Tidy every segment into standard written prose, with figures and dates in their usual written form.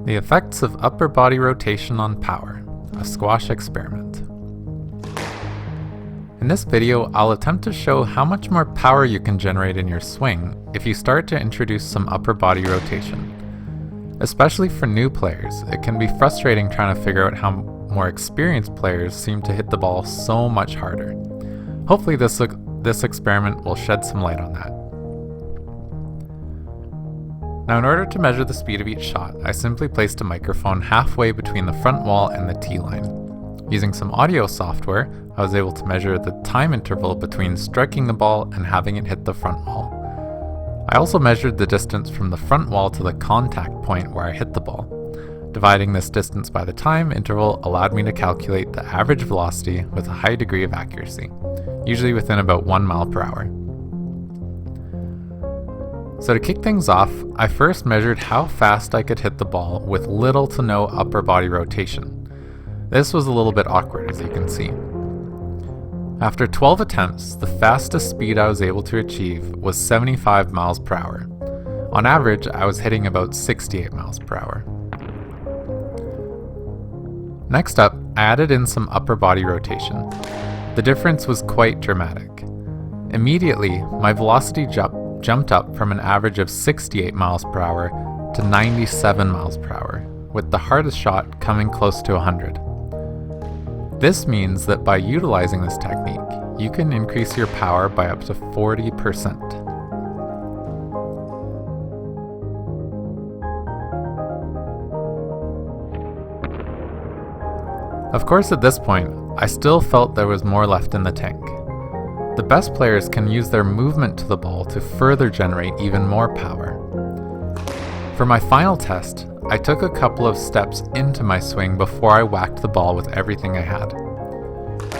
The effects of upper body rotation on power, a squash experiment. In this video, I'll attempt to show how much more power you can generate in your swing if you start to introduce some upper body rotation. Especially for new players, it can be stressfrustrating trying to figure out how more experienced players seem to hit the ball so much harder. Hopefully this experiment will shed some light on that. Now, in order to measure the speed of each shot, I simply placed a microphone halfway between the front wall and the tee line. Using some audio software, I was able to measure the time interval between striking the ball and having it hit the front wall. I also measured the distance from the front wall to the contact point where I hit the ball. Dividing this distance by the time interval allowed me to calculate the average velocity with a high degree of accuracy, usually within about 1 mile per hour. So to kick things off, I first measured how fast I could hit the ball with little to no upper body rotation. This was a little bit awkward, as you can see. After 12 attempts, the fastest speed I was able to achieve was 75 miles per hour. On average, I was hitting about 68 miles per hour. Next up, I added in some upper body rotation. The difference was quite dramatic. Immediately, my velocity jumped up from an average of 68 miles per hour to 97 miles per hour, with the hardest shot coming close to 100. This means that by utilizing this technique, you can increase your power by up to 40%. Of course, at this point, I still felt there was more left in the tank. The best players can use their movement to the ball to further generate even more power. For my final test, I took a couple of steps into my swing before I whacked the ball with everything I had.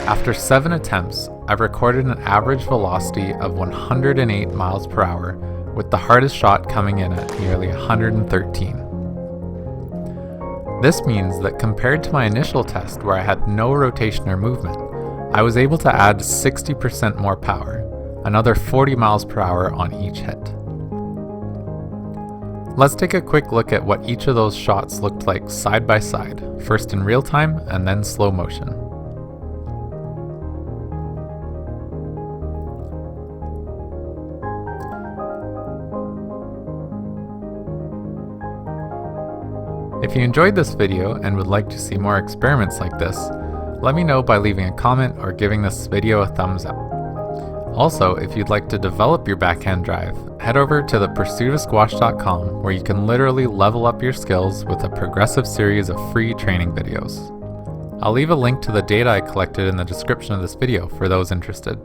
After 7 attempts, I recorded an average velocity of 108 miles per hour, with the hardest shot coming in at nearly 113. This means that compared to my initial test where I had no rotation or movement, I was able to add 60% more power, another 40 miles per hour on each hit. Let's take a quick look at what each of those shots looked like side by side, first in real time and then slow motion. If you enjoyed this video and would like to see more experiments like this, let me know by leaving a comment or giving this video a thumbs up. Also, if you'd like to develop your backhand drive, head over to thepursuitofsquash.com where you can literally level up your skills with a progressive series of free training videos. I'll leave a link to the data I collected in the description of this video for those interested.